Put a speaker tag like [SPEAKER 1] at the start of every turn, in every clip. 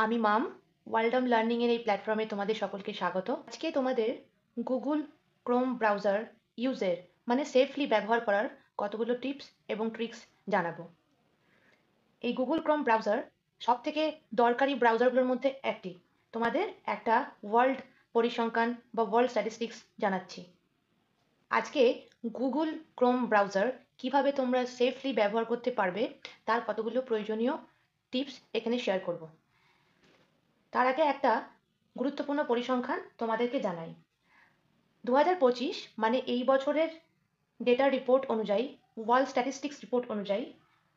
[SPEAKER 1] আমি মাম ওয়ার্ল্ডম লার্নিংয়ের এই প্ল্যাটফর্মে তোমাদের সকলকে স্বাগত। আজকে তোমাদের গুগল ক্রোম ব্রাউজার ইউজের সেফলি ব্যবহার করার কতগুলো টিপস এবং ট্রিক্স জানাবো। এই গুগল ক্রোম ব্রাউজার সব থেকে দরকারি ব্রাউজারগুলোর মধ্যে একটি। তোমাদের একটা ওয়ার্ল্ড পরিসংখ্যান বা ওয়ার্ল্ড স্ট্যাটিস্টিক্স জানাচ্ছি। আজকে গুগল ক্রোম ব্রাউজার কিভাবে তোমরা সেফলি ব্যবহার করতে পারবে তার কতগুলো প্রয়োজনীয় টিপস এখানে শেয়ার করব। তার আগে একটা গুরুত্বপূর্ণ পরিসংখ্যান তোমাদেরকে জানাই। 2025 এই বছরের ডেটা রিপোর্ট অনুযায়ী, ওয়ার্ল্ড স্ট্যাটিস্টিক্স রিপোর্ট অনুযায়ী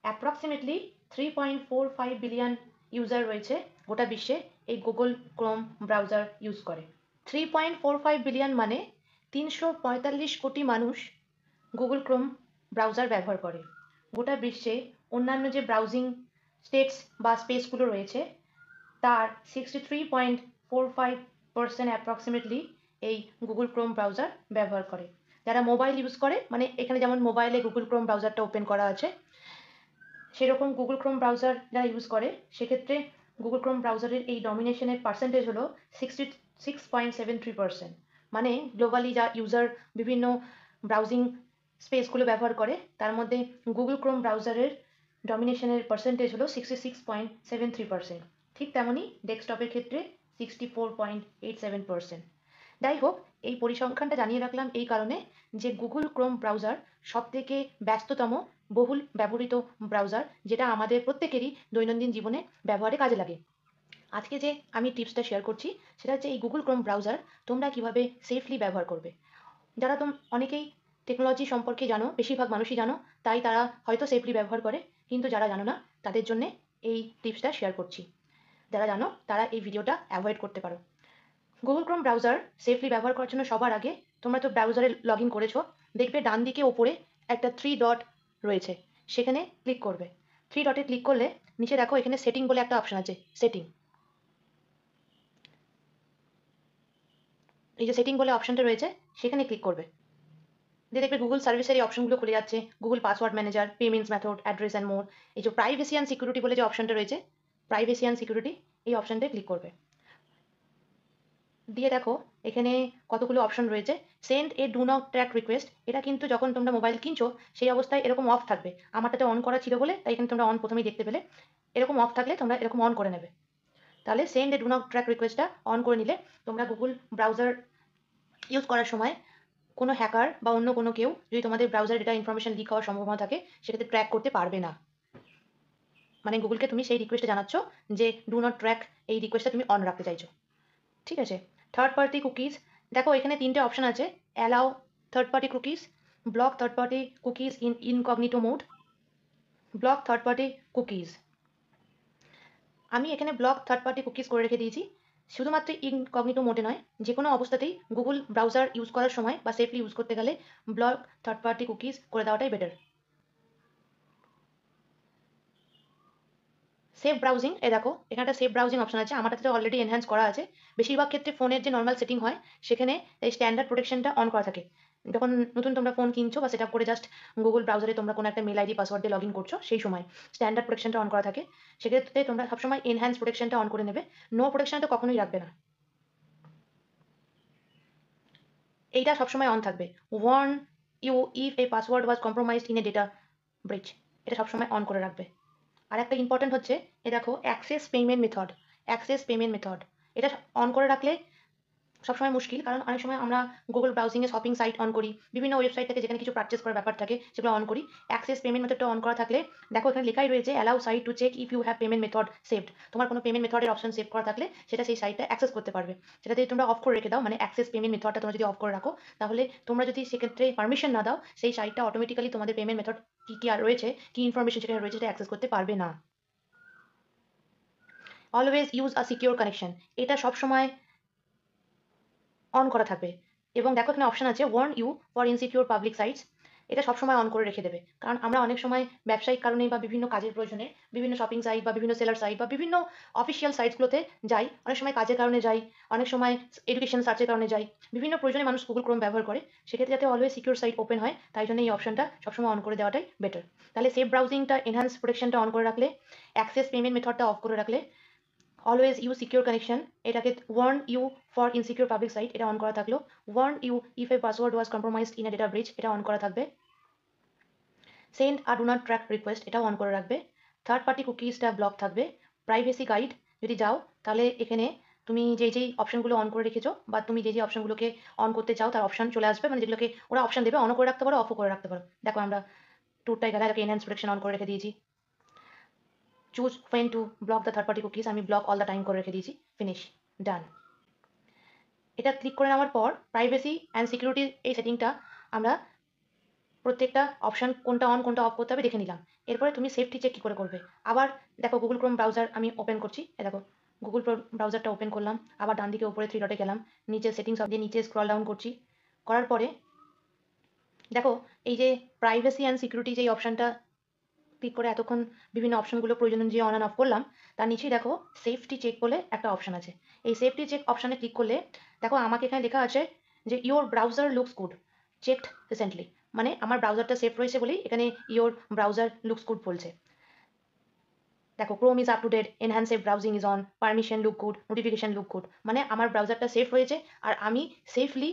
[SPEAKER 1] অ্যাপ্রক্সিমেটলি 3.45 বিলিয়ন ইউজার রয়েছে গোটা বিশ্বে এই গুগল ক্রোম ব্রাউজার ইউজ করে। 3.45 বিলিয়ন 345 কোটি মানুষ গুগল ক্রোম ব্রাউজার ব্যবহার করে। গোটা বিশ্বে অন্যান্য যে ব্রাউজিং স্টেটস বা স্পেসগুলো রয়েছে তার 63.45% অ্যাপ্রক্সিমেটলি এই গুগল ক্রোম ব্রাউজার ব্যবহার করে। যারা মোবাইল ইউজ করে, এখানে যেমন মোবাইলে গুগল ক্রোম ব্রাউজারটা ওপেন করা আছে, সেরকম গুগল ক্রোম ব্রাউজার যারা ইউজ করে সেক্ষেত্রে গুগল ক্রোম ব্রাউজারের এই ডমিনেশনের পার্সেন্টেজ হলো 66.73%। গ্লোবালি যা ইউজার বিভিন্ন ব্রাউজিং স্পেসগুলো ব্যবহার করে তার মধ্যে গুগল ক্রোম ব্রাউজারের ডমিনেশনের পার্সেন্টেজ হলো 66.73%। ঠিক তেমনই ডেস্কটপের ক্ষেত্রে 64.87%। যাই হোক, এই পরিসংখ্যানটা জানিয়ে রাখলাম এই কারণে যে গুগল ক্রোম ব্রাউজার সব থেকে ব্যস্ততম বহুল ব্যবহৃত ব্রাউজার, যেটা আমাদের প্রত্যেকেরই দৈনন্দিন জীবনে ব্যবহারে কাজে লাগে। আজকে যে আমি টিপসটা শেয়ার করছি সেটা হচ্ছে এই গুগল ক্রোম ব্রাউজার তোমরা কিভাবে সেফলি ব্যবহার করবে। যারা অনেকেই টেকনোলজি সম্পর্কে জানো, বেশিরভাগ মানুষই জানো, তাই তারা হয়তো সেফলি ব্যবহার করে, কিন্তু যারা জানো না তাদের জন্যে এই টিপসটা শেয়ার করছি। যারা জানো তারা এই ভিডিওটা অ্যাভয়েড করতে পারো। গুগল ক্রোম ব্রাউজার সেফলি ব্যবহার করার জন্য সবার আগে তোমরা তো ব্রাউজারে লগ ইন করেছো, দেখবে ডান দিকে ওপরে একটা 3 ডট রয়েছে, সেখানে ক্লিক করবে। 3 ডটে ক্লিক করলে নিচে দেখো এখানে সেটিং বলে একটা অপশন আছে, সেটিং। এই যে সেটিং বলে অপশনটা রয়েছে সেখানে ক্লিক করবে। দিয়ে দেখবে গুগল সার্ভিসের এই অপশনগুলো খুলে যাচ্ছে, Google password manager, payments method, address and more. এই যে প্রাইভেসি অ্যান্ড সিকিউরিটি বলে যে অপশনটা রয়েছে, প্রাইভেসি অ্যান্ড সিকিউরিটি, এই অপশনটায় ক্লিক করবে। দিয়ে দেখো এখানে কতগুলো অপশন রয়েছে। Send a do not track request, এটা কিন্তু যখন তোমরা মোবাইল কিনছো সেই অবস্থায় এরকম অফ থাকবে। আমারটাতে অন করা ছিল বলে তাই এখানে তোমরা অন প্রথমেই দেখতে পেলে। এরকম অফ থাকলে তোমরা এরকম অন করে নেবে। তাহলে send a do not track রিকোয়েস্টটা অন করে নিলে তোমরা গুগল ব্রাউজার ইউজ করার সময় কোনো হ্যাকার বা অন্য কোনো কেউ যদি তোমাদের ব্রাউজার ডেটা ইনফরমেশন লিক হওয়ার সম্ভাবনা থাকে সেক্ষেত্রে ট্র্যাক করতে পারবে না। গুগলকে তুমি সেই রিকোয়েস্টে জানাচ্ছ যে ডু নট ট্র্যাক, এই রিকোয়েস্টটা তুমি অন রাখতে চাইছো। ঠিক আছে। থার্ড পার্টি কুকিজ, দেখো এখানে 3টে অপশন আছে। Allow third party cookies, block third party cookies in incognito mode, block third party cookies. আমি এখানে ব্লক থার্ড পার্টি কুকিজ করে রেখে দিয়েছি। শুধুমাত্র ইনকগনিটো মোডে নয়, যে কোনো অবস্থাতেই গুগল ব্রাউজার ইউজ করার সময় বা সেফলি ইউজ করতে গেলে ব্লক থার্ড পার্টি কুকিজ করে দেওয়াটাই বেটার। সেফ ব্রাউজিং, দেখো এখানে একটা সেফ ব্রাউজিং অপশন আছে, আমারটাতে অলরেডি এনহ্যান্স করা আছে। বেশিরভাগ ক্ষেত্রে ফোনের যে নর্মাল সেটিং হয় সেখানে এই স্ট্যান্ডার্ড প্রোটেকশনটা অন করা থাকে। যখন নতুন তোমরা ফোন কিনছো বা সেট আপ করে জাস্ট গুগল ব্রাউজারে তোমরা কোনো একটা মেল আইডি পাসওয়ার্ড দিয়ে লগ ইন করছো, সেই সময় স্ট্যান্ডার্ড প্রোটেকশনটা অন করা থাকে। সেক্ষেত্রে তোমরা সবসময় এনহ্যান্স প্রোটেকশনটা অন করে নেবে, নো প্রোটেকশনটা তো কখনোই রাখবে না। এইটা সবসময় অন থাকবে। Warn you if a password was compromised in a data breach, এটা সবসময় অন করে রাখবে। আর একটা ইম্পর্টেন্ট হচ্ছে দেখো access payment method, access payment method এটা অন করে রাখলে সবসময় মুশকিল, কারণ অনেক সময় আমরা গুগল ব্রাউজিংয়ে শপিং সাইট অন করি, বিভিন্ন ওয়েবসাইট থেকে যেখানে কিছু পারচেস করার ব্যাপার থাকে সেগুলো অন করি। অ্যাক্সেস পেমেন্ট মেথডটা অন করা থাকলে দেখো এখানে লেখাই রয়েছে allow site to check if you have payment method saved. তোমার কোনো পেমেন্ট মেথডের অপশন সেভ করা থাকলে সেটা সেই সাইটটা অ্যাক্সেস করতে পারবে। সেটা যদি তোমরা অফ করে রেখে দাও, অ্যাক্সেস পেমেন্ট মেথডটা তোমরা যদি অফ করে রাখো, তাহলে তোমরা যদি সেক্ষেত্রে পারমিশন না দাও, সেই সাইটটা অটোমেটিক্যালি তোমাদের পেমেন্ট মেথড কী কী আর রয়েছে, কী ইনফরমেশন সেখানে রয়েছে সেটা অ্যাক্সেস করতে পারবে না। অলওয়েজ ইউজ আ সিকিউর কানেকশন, এটা সবসময় অন করা থাকবে। এবং দেখো এখানে অপশন আছে warn you for insecure public sites, এটা সবসময় অন করে রেখে দেবে। কারণ আমরা অনেক সময় ব্যবসায়িক কারণে বা বিভিন্ন কাজের প্রয়োজনে বিভিন্ন শপিং সাইট বা বিভিন্ন সেলার সাইট বা বিভিন্ন অফিসিয়াল সাইটসগুলোতে যাই, অনেক সময় কাজের কারণে যাই, অনেক সময় এডুকেশন সার্চের কারণে যাই, বিভিন্ন প্রয়োজনে মানুষ গুগল ক্রোম ব্যবহার করে। সেক্ষেত্রে যাতে অলওয়েজ সিকিউর সাইট ওপেন হয় তাই জন্য এই অপশনটা সবসময় অন করে দেওয়াটাই বেটার। তাহলে সেফ ব্রাউজিংটা, এনহ্যান্স প্রোটেকশনটা অন করে রাখলে, অ্যাক্সেস পেমেন্ট মেথডটা অফ করে রাখলে অলওয়েজ ইউ সিকিউর কানেকশন, এটাকে warn you for insecure public site, এটা অন করা থাকলো। Warn you if a password was compromised in a data breach, এটা অন করা থাকবে। সেন্ড আর ডু নট ট্র্যাক রিকোয়েস্ট, এটাও অন করে রাখবে। থার্ড পার্টি কুকিজটা ব্লক থাকবে। প্রাইভেসি গাইড যদি যাও তাহলে এখানে তুমি যেই অপশনগুলো অন করে রেখেছো বা তুমি যে অপশনগুলোকে অন করতে চাও তার অপশন চলে আসবে, মানে যেগুলোকে ওরা অপশন দেবে অনও করে রাখতে পারো অফও করে রাখতে পারো। দেখো আমরা ট্যুরটায় গেলে এটাকে এনহ্যান্স প্রোটেকশন অন করে রেখে দিয়েছি। Choose when to block the third party cookies, আমি ব্লক অল দ্য টাইম করে রেখে দিয়েছি। Finish, done. এটা ক্লিক করে নেওয়ার পর প্রাইভেসি অ্যান্ড সিকিউরিটির এই সেটিংটা আমরা প্রত্যেকটা অপশন কোনটা অন কোনটা অফ করতে হবে দেখে নিলাম। এরপরে তুমি সেফটি চেক কী করে করবে। আবার দেখো গুগল ক্রোম ব্রাউজার আমি ওপেন করছি, দেখো গুগল ব্রাউজারটা ওপেন করলাম, আবার ডান দিকে উপরে থ্রি ডটে গেলাম, নিচে সেটিংস অফ দিয়ে নিচে স্ক্রল ডাউন করছি, করার পরে দেখো এই যে প্রাইভেসি অ্যান্ড সিকিউরিটি যেই অপশনটা ক্লিক করে এতক্ষণ বিভিন্ন অপশনগুলো প্রয়োজন অনুযায়ী অন অ্যান্ড অফ করলাম, তার নিচেই দেখো সেফটি চেক বলে একটা অপশন আছে। এই সেফটি চেক অপশানে ক্লিক করলে দেখো আমাকে এখানে লেখা আছে যে your browser looks good checked recently, মানে আমার ব্রাউজারটা সেফ রয়েছে বলেই এখানে ইওর ব্রাউজার লুকস গুড বলছে। দেখো Chrome is up to date, enhanced browsing is on, permission look good, notification look good, মানে আমার ব্রাউজারটা সেফ রয়েছে আর আমি সেফলি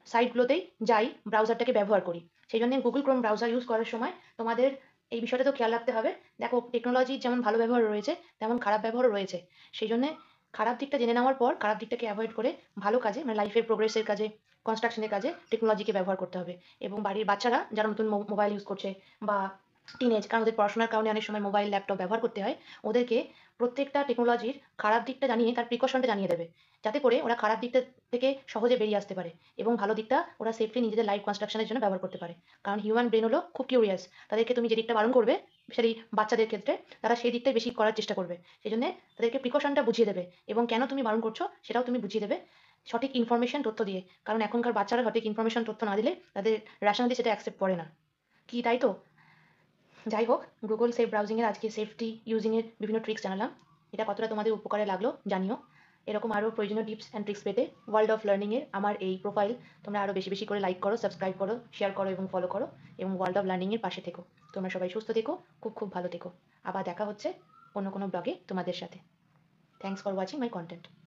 [SPEAKER 1] সাইটগুলোতেই যাই, ব্রাউজারটাকে ব্যবহার করি। সেই জন্য গুগল ক্রোম ব্রাউজার ইউজ করার সময় তোমাদের এই বিষয়টা তো খেয়াল রাখতে হবে। দেখো টেকনোলজির যেমন ভালো ব্যবহার রয়েছে তেমন খারাপ ব্যবহারও রয়েছে। সেই জন্যে খারাপ দিকটা জেনে নেওয়ার পর খারাপ দিকটাকে অ্যাভয়েড করে ভালো কাজে, মানে লাইফের প্রোগ্রেসের কাজে, কনস্ট্রাকশনের কাজে টেকনোলজিকে ব্যবহার করতে হবে। এবং বাড়ির বাচ্চারা যারা নতুন মোবাইল ইউজ করছে বা টিনেজ, কারণ ওদের পড়াশোনার কারণে অনেক সময় মোবাইল ল্যাপটপ ব্যবহার করতে হয়, ওদেরকে প্রত্যেকটা টেকনোলজির খারাপ দিকটা জানিয়ে তার প্রিকশনটা জানিয়ে দেবে, যাতে করে ওরা খারাপ দিকটা থেকে সহজে বেরিয়ে আসতে পারে এবং ভালো দিকটা ওরা সেফলি নিজেদের লাইফ কনস্ট্রাকশনের জন্য ব্যবহার করতে পারে। কারণ হিউম্যান ব্রেন হলো খুব কিউরিয়াস, তাদেরকে তুমি যে দিকটা বারণ করবে, স্পেশালি বাচ্চাদের ক্ষেত্রে তারা সেই দিকটাই বেশি করার চেষ্টা করবে। সেই জন্য তাদেরকে প্রিকশনটা বুঝিয়ে দেবে এবং কেন তুমি বারণ করছো সেটাও তুমি বুঝিয়ে দেবে সঠিক ইনফরমেশন তথ্য দিয়ে। কারণ এখনকার বাচ্চারা সঠিক ইনফরমেশন তথ্য না দিলে তাদের রেশনালি সেটা অ্যাকসেপ্ট করে না। কি তাই তো? যাই হোক, গুগল সেফ ব্রাউজিংয়ের আজকে সেফটি ইউজিংয়ের বিভিন্ন ট্রিক্স জানালাম। এটা কতটা তোমাদের উপকারে লাগলো জানিও। এরকম আরও প্রয়োজনীয় টিপস অ্যান্ড ট্রিক্স পেতে ওয়ার্ল্ড অফ লার্নিংয়ের আমার এই প্রোফাইল তোমরা আরও বেশি বেশি করে লাইক করো, সাবস্ক্রাইব করো, শেয়ার করো এবং ফলো করো এবং ওয়ার্ল্ড অফ লার্নিংয়ের পাশে থেকো। তোমরা সবাই সুস্থ থেকো, খুব খুব ভালো থেকো। আবার দেখা হচ্ছে অন্য কোনো ব্লগে তোমাদের সাথে। Thanks for watching my content.